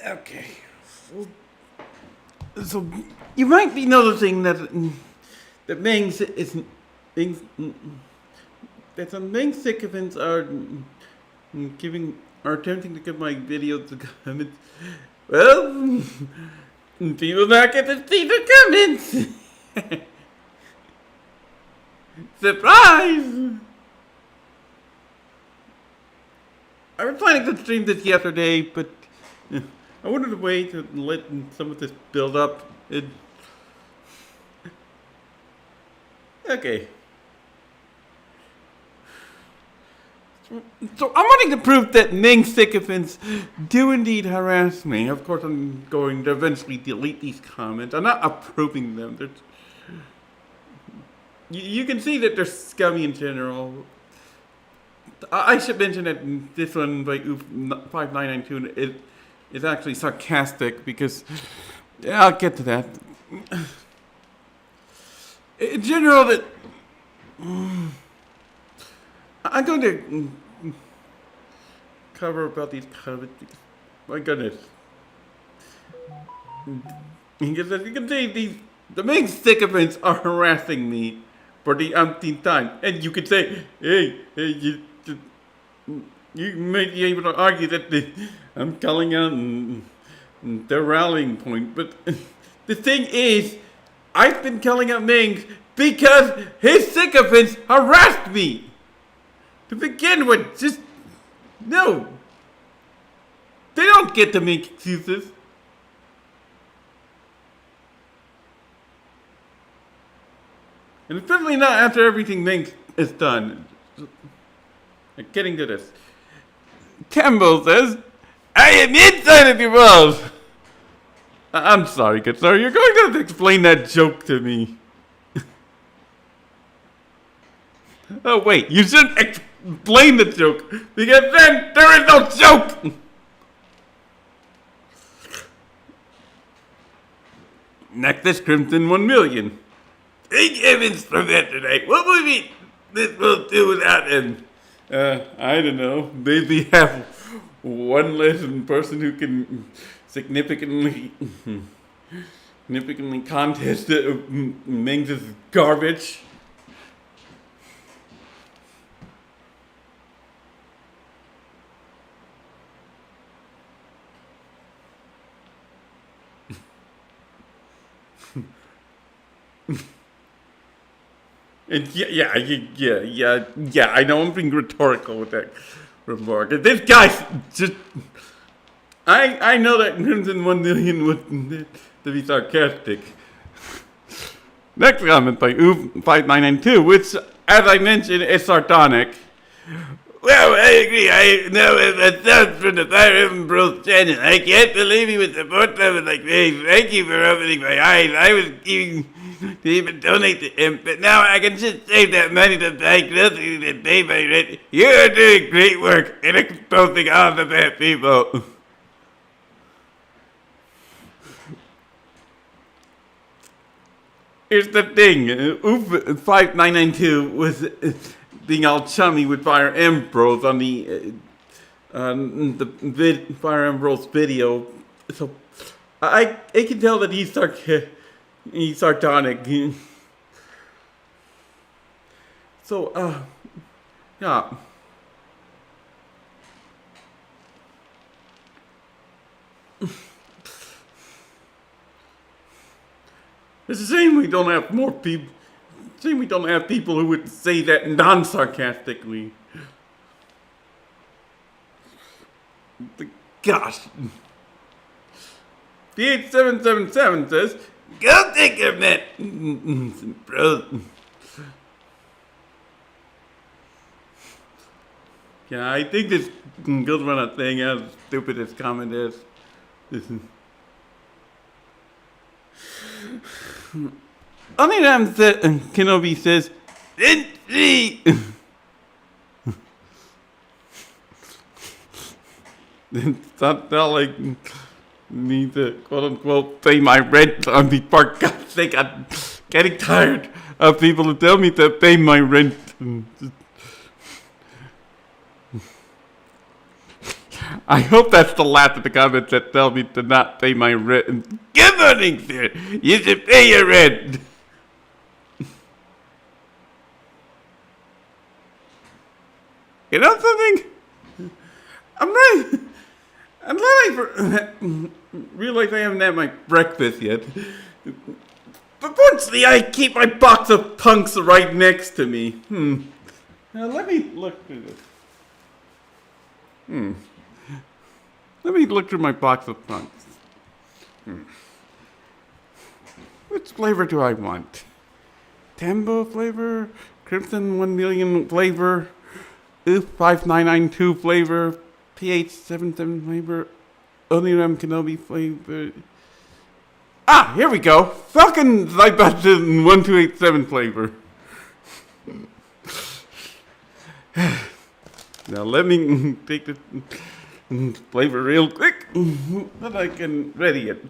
Okay. So you might be noticing that Mangs is Mangs, that some Mangs sycophants are attempting to give my videos to comments. Well, people not get to see the comments. Surprise! I was planning to stream this yesterday, but I wanted to wait to let some of this build up. Okay. So I'm wanting to prove that Mangs sycophants do indeed harass me. Of course, I'm going to eventually delete these comments. I'm not approving them. You can see that they're scummy in general. I should mention that this one by Oof5992 is actually sarcastic because I'll get to that. In general, that I'm going to cover about these comments because, my goodness. Because as you can see, the main sycophants are harassing me for the umpteenth time. And you could say, hey, you may be able to argue that I'm calling out the rallying point. But the thing is, I've been calling out Mangs because his sycophants harassed me. To begin with, just, no. They don't get to make excuses. And especially not after everything Mangs is done. Getting to this. Campbell says, I am inside of your walls. I'm sorry, good sir. You're going to have to explain that joke to me. Oh, wait. You shouldn't explain the joke. Because then there is no joke. Next is Crimson 1 million. Big Evans from yesterday. What would this will do without him? I don't know. Maybe have one less person who can significantly contest Mangs' garbage. And yeah, I know I'm being rhetorical with that remark. And this guy's just, I know that Crimson 1 million would to be sarcastic. Next comment by Oof5992, which, as I mentioned, is sardonic. Well, I agree. I know it sounds from the Fire Emblem channel. I can't believe he would support someone like me. Thank you for opening my eyes. I was going to even donate to him, but now I can just save that money to buy groceries and pay my rent. You are doing great work in exposing all the bad people. Here's the thing. Oof5992 was being all chummy with Fire Emblem on the Fire Emblem video. So I can tell that he's sardonic. So yeah. It's a shame we don't have more people. It's a shame we don't have people who would say that non-sarcastically. Gosh. The8777 says, go take a minute, bro. Yeah, I think this goes around a thing as stupid as comment is. Only time that Kenobi says, Sensei! It's not like me to quote unquote pay my rent on the park. God's sake, I'm getting tired of people who tell me to pay my rent. I hope that's the last of the comments that tell me to not pay my rent. Good morning, sir. You should pay your rent. You know something? I'm ready. I'm ready realize I haven't had my breakfast yet. But fortunately, I keep my box of punks right next to me. Now let me look through this. Let me look through my box of punks. Which flavor do I want? Tambo flavor? Crimson 1 million flavor? Oof 5992 flavor? PH 77 flavor? Oniram Kenobi flavor? Ah, here we go. Falcon Zybastion 1287 flavor. Now let me take this flavor real quick so I can ready it.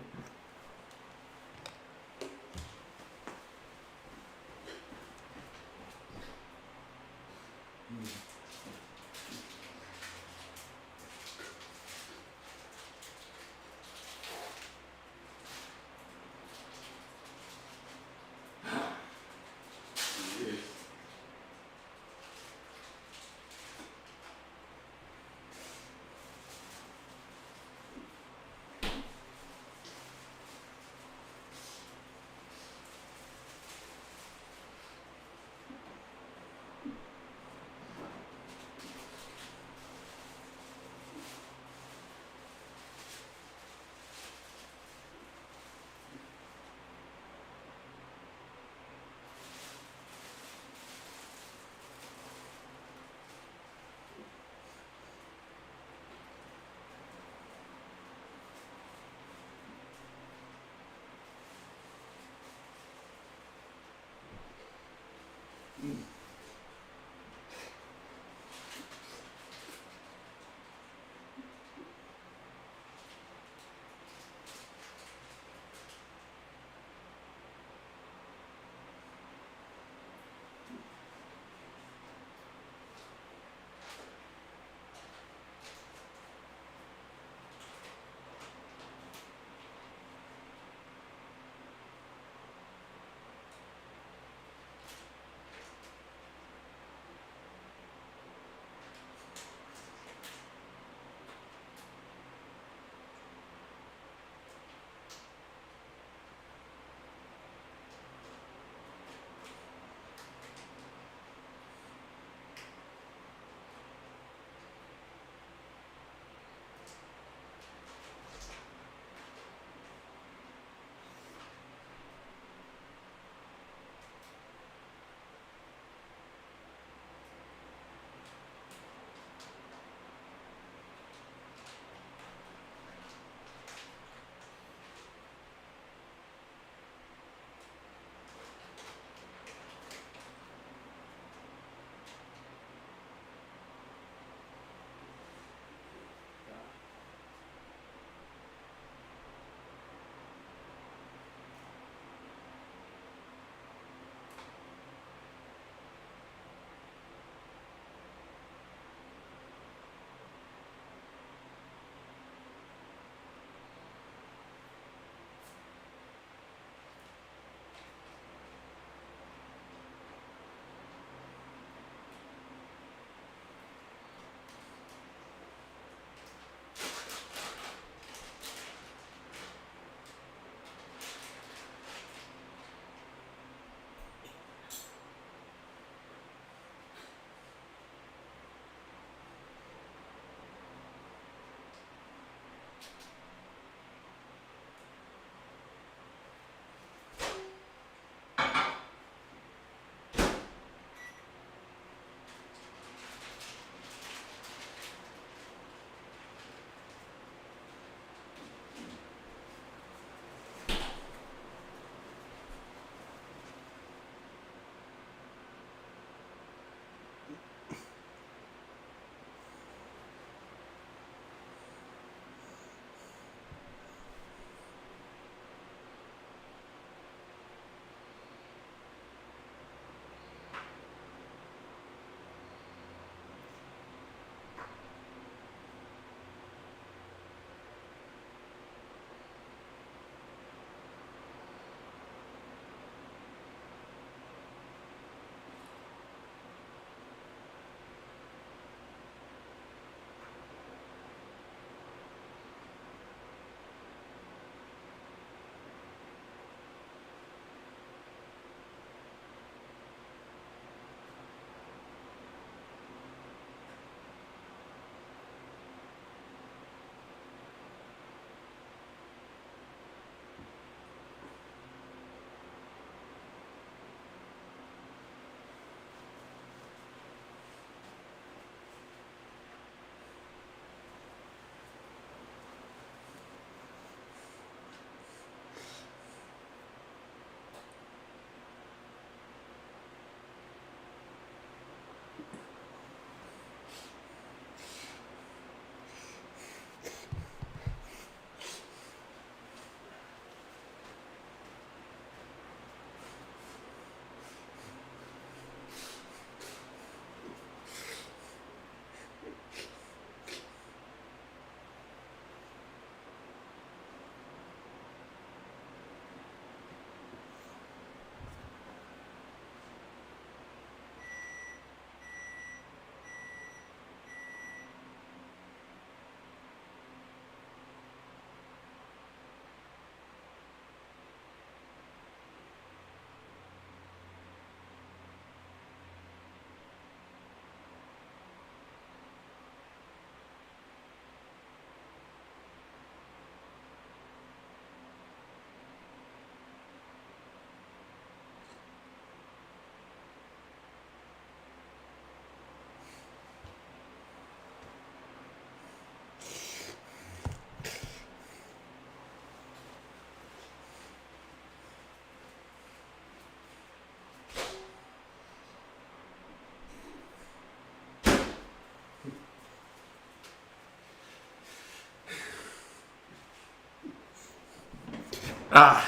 So,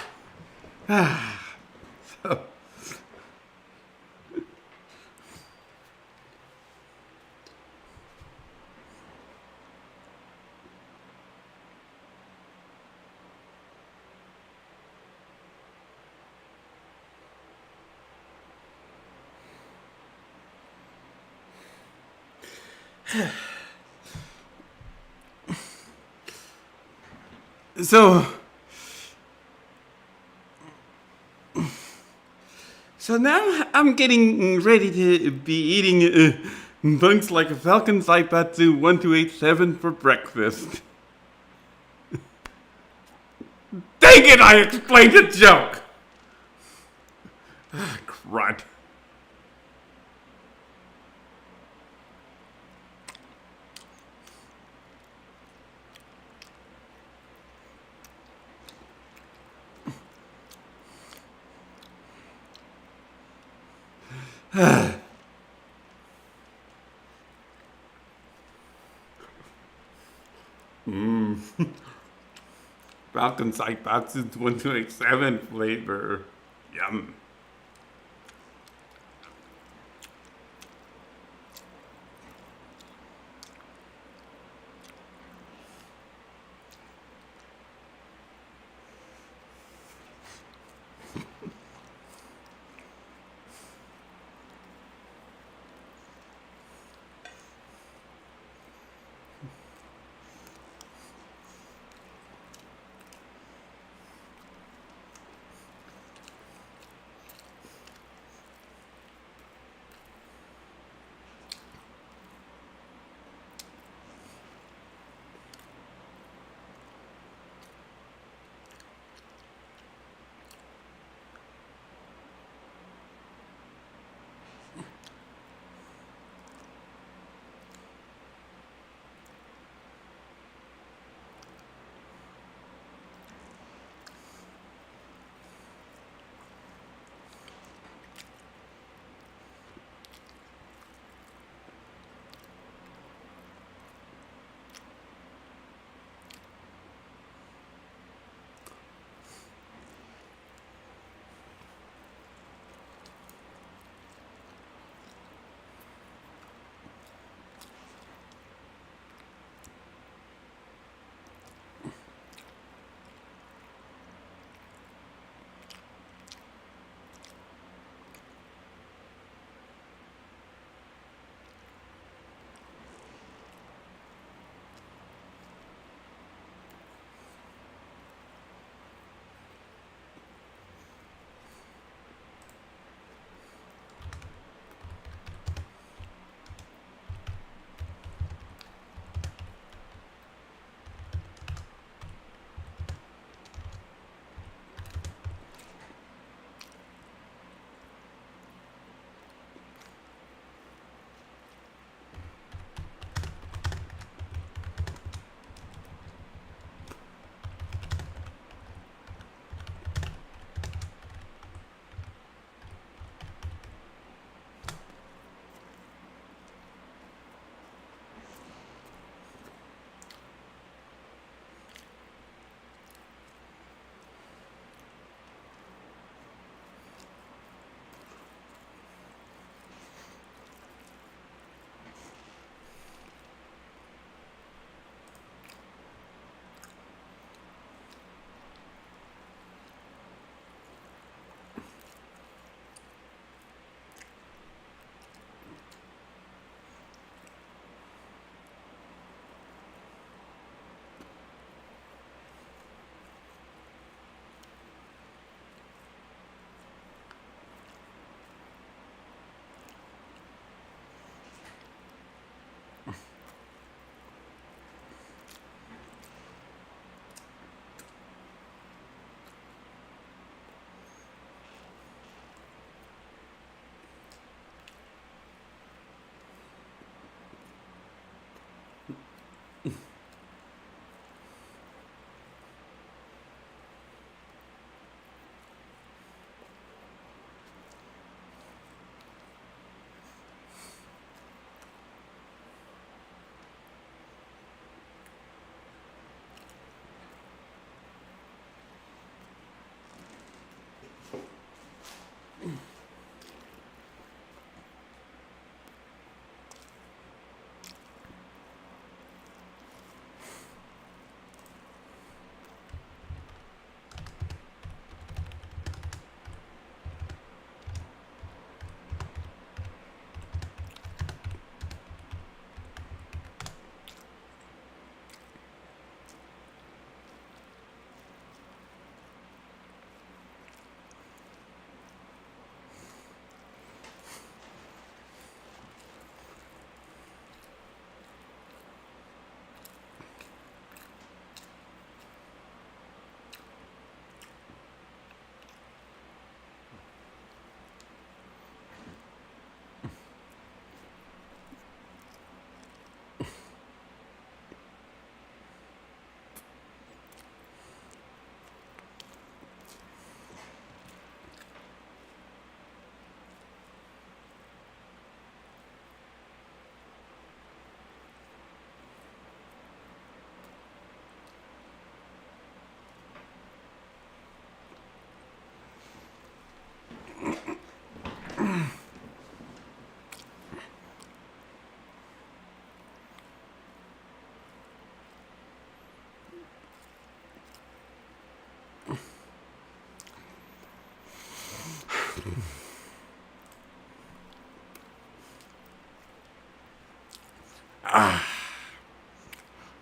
so, so now I'm getting ready to be eating bugs like a falcon saipatsu 1287 for breakfast. Dang it, I explained a joke! Crud. Falcon saipatsu 1287 flavor. Yum.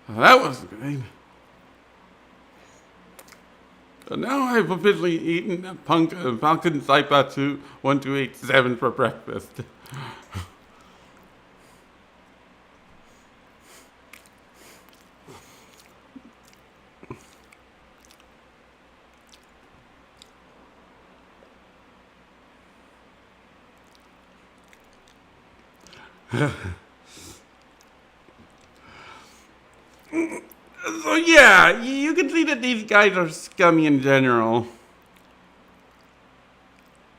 That was great. So now I've officially eaten a pumpkin saipatsu 1287 for breakfast. So yeah, you can see that these guys are scummy in general.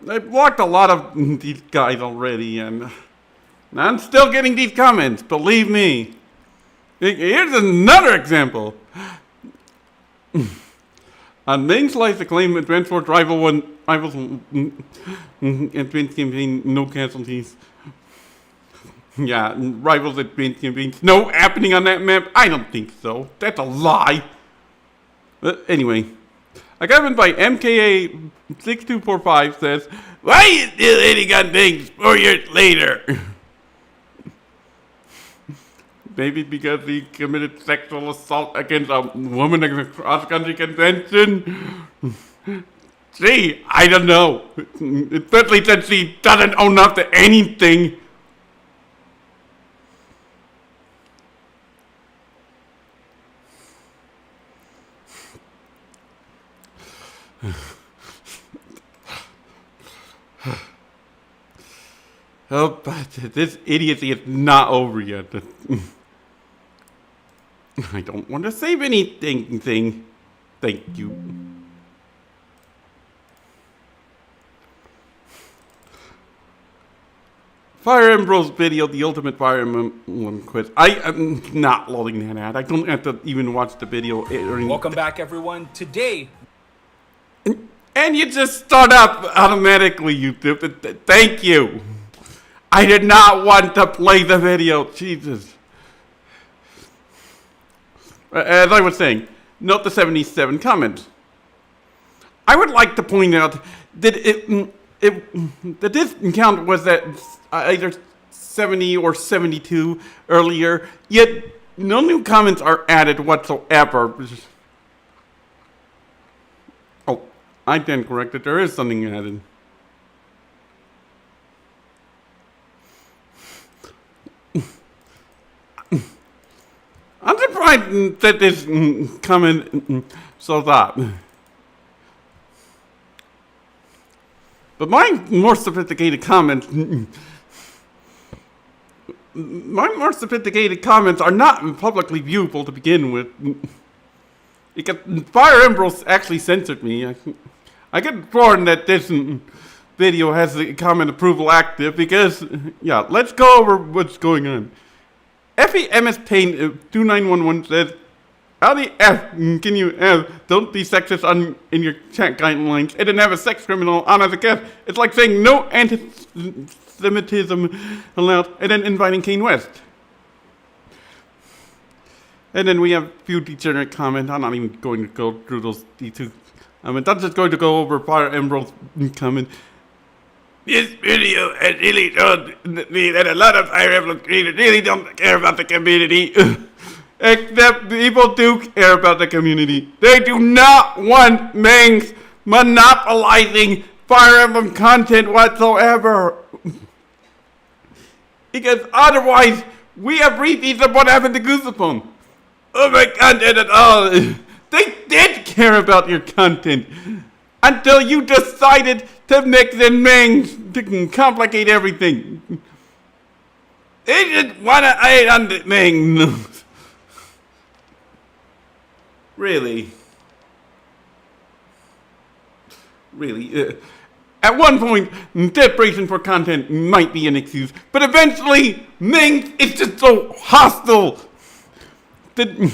I've blocked a lot of these guys already, and I'm still getting these comments, believe me. Here's another example. On Mangs likes to claim Advance Wars rivals Advance campaign, no casualties. Yeah, rivals Advance campaigns, no happening on that map? I don't think so. That's a lie. But anyway, a comment by MKA6245 says, "Why are you still hitting on things 4 years later?" Maybe because he committed sexual assault against a woman in a cross-country convention? Gee, I don't know. Especially since he doesn't own up to anything. Oh, but this idiocy is not over yet. I don't want to save anything. Thank you. Fire Emblem's video, the ultimate Fire Emblem quiz. I am not loading that ad. I don't have to even watch the video. Welcome back, everyone. Today. And you just start up automatically, YouTube. Thank you. I did not want to play the video. Jesus. As I was saying, note the 77 comments. I would like to point out that that this count was at either 70 or 72 earlier, yet no new comments are added whatsoever. Oh, I stand corrected. There is something added. I'm surprised that this comment so that. But my more sophisticated comments are not publicly viewable to begin with. Because Fire Emblem actually censored me. I get warned that this video has the comment approval active because, yeah, let's go over what's going on. FEMS Pain 2911 says, "How the F can you have don't be sexist in your chat guidelines and then have a sex criminal on as a guest? It's like saying no anti-Semitism allowed and then inviting Kane West." And then we have a few degenerate comments. I'm not even going to go through those D2 comments. I'm just going to go over Fire Emblem's comment. "This video has really shown me that a lot of Fire Emblem creators really don't care about the community." Except people do care about the community. They do not want Mangs monopolizing Fire Emblem content whatsoever. Because otherwise, we have repeats of what happened to Goosebumps. Oh my content at all. They did care about your content. Until you decided to mix in Mangs to complicate everything. They just want to hate on the Mangs. Really? At one point, desperation for content might be an excuse, but eventually, Mangs is just so hostile. And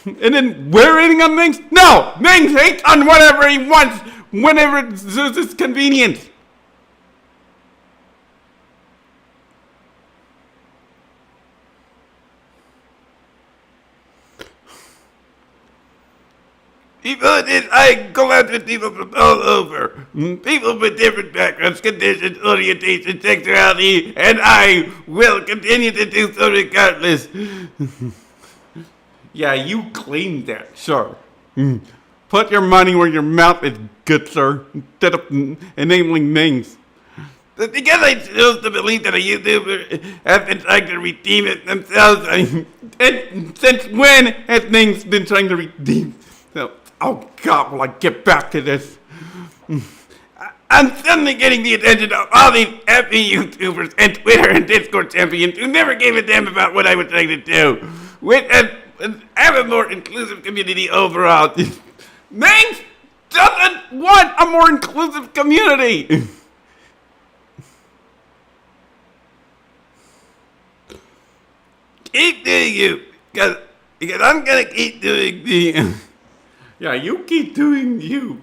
then we're hating on Mangs? No! Mangs hates on whatever he wants, whenever it's convenient. Before this, I go out with people from all over. People with different backgrounds, conditions, orientation, sexuality, and I will continue to do so regardless. Yeah, you claim that, sure. Put your money where your mouth is, good sir, instead of enabling Mangs. But because I choose to believe that a YouTuber has been trying to redeem it themselves, and since when has Mangs been trying to redeem themselves? Oh God, will I get back to this? I'm suddenly getting the attention of all these happy YouTubers and Twitter and Discord champions who never gave a damn about what I was trying to do. With have a more inclusive community overall. Mangs doesn't want a more inclusive community. Keep doing you, because I'm gonna keep doing me. Yeah, you keep doing you.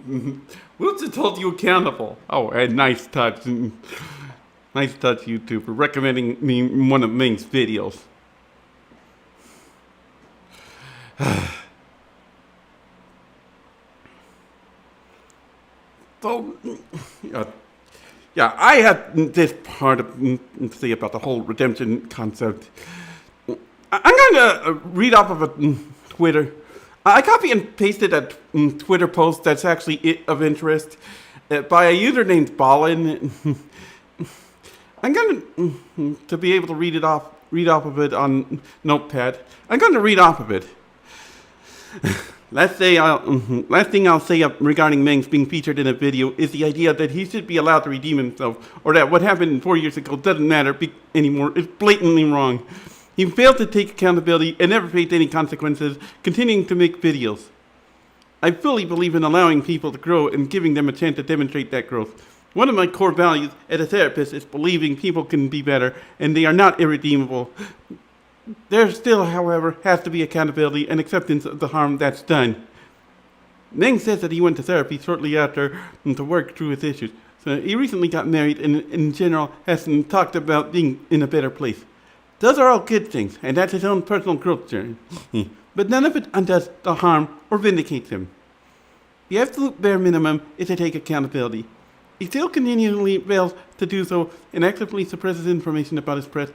We'll just hold you accountable. Oh, and nice touch. Nice touch, YouTube, for recommending me one of Ming's videos. So, yeah, I had this part to say about the whole redemption concept. I'm going to read off of a Twitter. I copy and pasted a Twitter post that's actually of interest by a user named Ballin. I'm going to be able to read off of it on Notepad. I'm going to read off of it. Last thing I'll say regarding Mangs being featured in a video is the idea that he should be allowed to redeem himself, or that what happened 4 years ago doesn't matter anymore. It's blatantly wrong. He failed to take accountability and never faced any consequences, continuing to make videos. I fully believe in allowing people to grow and giving them a chance to demonstrate that growth. One of my core values as a therapist is believing people can be better and they are not irredeemable. There still, however, has to be accountability and acceptance of the harm that's done. Mangs says that he went to therapy shortly after to work through his issues. So he recently got married and in general has talked about being in a better place. Those are all good things, and that's his own personal growth journey. But none of it undoes the harm or vindicates him. The absolute bare minimum is to take accountability. He still continually fails to do so and actively suppresses information about his press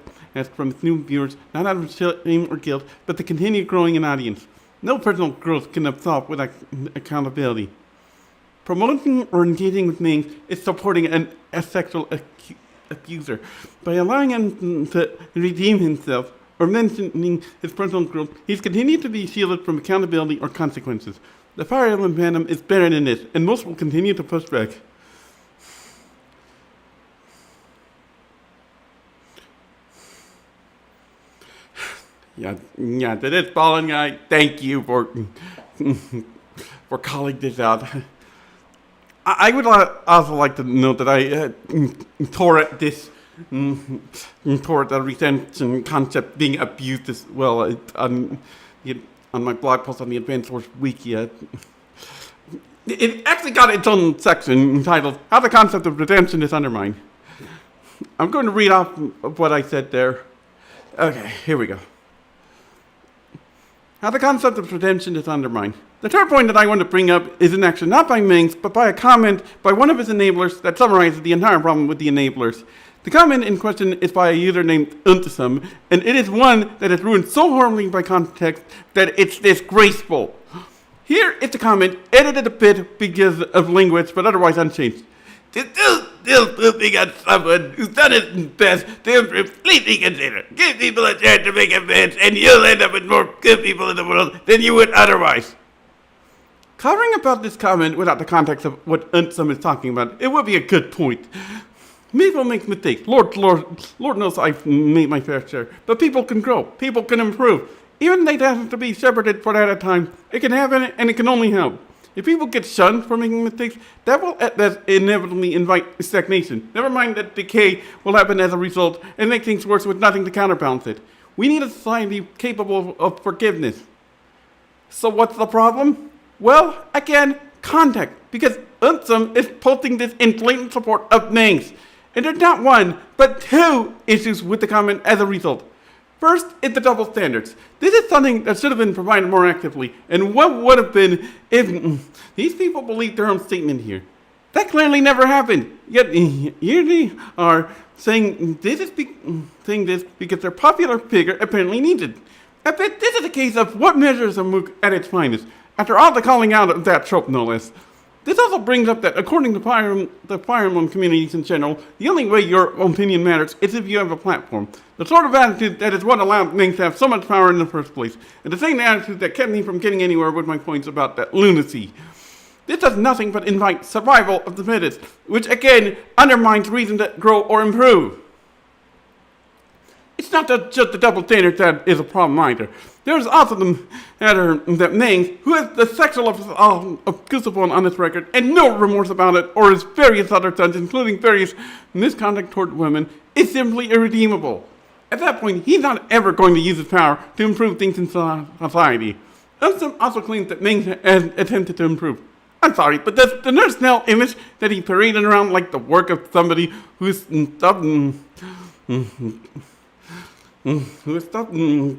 from his new viewers, not out of shame or guilt, but to continue growing an audience. No personal growth can absolve without accountability. Promoting or engaging with Mangs is supporting a sexual abuser. By allowing him to redeem himself or mentioning his personal growth, he's continued to be shielded from accountability or consequences. The Fire Emblem fandom is better than this, and most will continue to push back. Yeah, to this fallen guy, thank you for calling this out. I would also like to note that I tore at the retention concept being abused as well on my blog post on the Advanced Source Wiki. It actually got its own section entitled "How the Concept of Redemption is Undermined." I'm going to read off of what I said there. Okay, here we go. How the concept of redemption is undermined. The third point that I want to bring up is an action not by Mangs, but by a comment by one of his enablers that summarizes the entire problem with the enablers. The comment in question is by a user named Untisum, and it is one that is ruined so horribly by context that it's disgraceful. Here is the comment, edited a bit because of language, but otherwise unchanged. Still pooping on someone who's done his best to improve, please reconsider. Give people a chance to make amends, and you'll end up with more good people in the world than you would otherwise. Covering about this comment without the context of what Unsum is talking about, it would be a good point. People make mistakes. Lord knows I've made my fair share. But people can grow. People can improve. Even if they don't have to be shepherded for that at a time, it can happen and it can only help. If people get shunned for making mistakes, that will at best inevitably invite stagnation. Never mind that decay will happen as a result and make things worse with nothing to counterbalance it. We need a society capable of forgiveness. So what's the problem? Well, again, context. Because Unsum is posting this in blatant support of Mangs. And there's not one, but two issues with the comment as a result. First is the double standards. This is something that should have been provided more actively, and what would have been if these people believed their own statement here. That clearly never happened. Yet here they are saying this because their popular figure apparently needs it. I bet this is a case of what measures a MOOC at its finest, after all the calling out of that trope, no less. This also brings up that, according to the Fire Emblem communities in general, the only way your opinion matters is if you have a platform. The sort of attitude that is what allowed Mangs to have so much power in the first place, and the same attitude that kept me from getting anywhere with my points about that lunacy. This does nothing but invite survival of the fittest, which again undermines reason to grow or improve. It's not just the double standard that is a problem either. There's also the matter that Mangs, who has the sexual of Kusapon on his record and no remorse about it, or his various other sons, including various misconduct toward women, is simply irredeemable. At that point, he's not ever going to use his power to improve things in society. Some also claims that Mangs has attempted to improve. I'm sorry, but the Nurse Nell image that he paraded around like the work of somebody who's stopped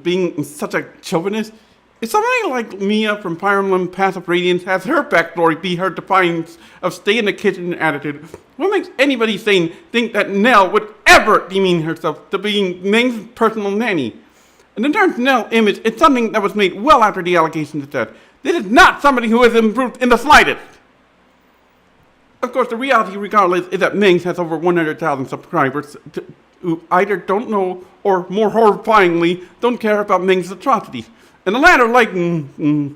being such a chauvinist? If somebody like Mia from Fire Emblem Passive Radiance has her backstory be her defiance of stay in the kitchen attitude, what makes anybody sane think that Nell would ever demean herself to being Meng's personal nanny? And the Nurse Nell image is something that was made well after the allegations of death. This is not somebody who has improved in the slightest. Of course, the reality, regardless, is that Mangs has over 100,000 subscribers who either don't know or, more horrifyingly, don't care about Mangs' atrocities. And the latter like to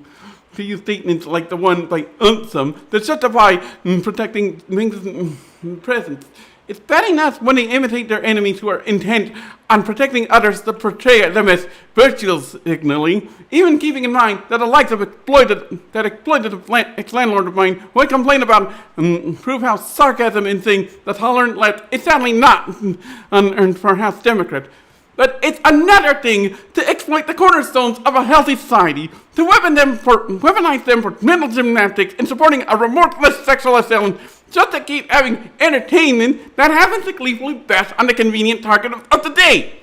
use statements like the one by Unsum that justify protecting Mangs' presence. It's bad enough when they imitate their enemies who are intent on protecting others to portray them as virtual signaling, even keeping in mind that the likes of exploited ex-landlord of mine who I complain about prove how sarcasm in saying the tolerant left is sadly not unearned for House Democrat. But it's another thing to exploit the cornerstones of a healthy society, to weaponize them for mental gymnastics and supporting a remorseless sexual assailant just to keep having entertainment that happens to gleefully bash on the convenient target of the day.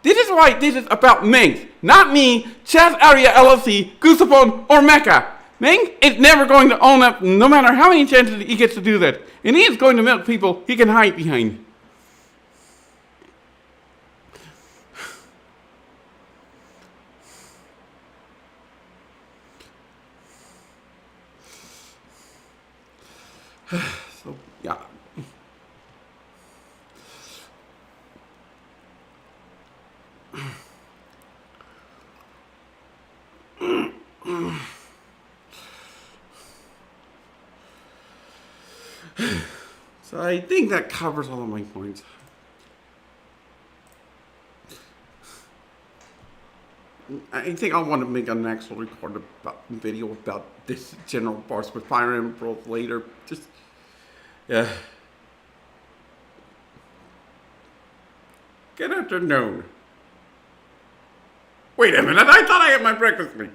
This is why this is about Mangs, not me, Chaz Area LLC, Gusapon, or Mecca. Mangs is never going to own up no matter how many chances he gets to do that, and he is going to milk people he can hide behind. So, yeah. So I think that covers all of my points. I think I want to make an actual video about this general boss with Fire Emblem later. Just, yeah. Good afternoon. Wait a minute, I thought I had my breakfast meat.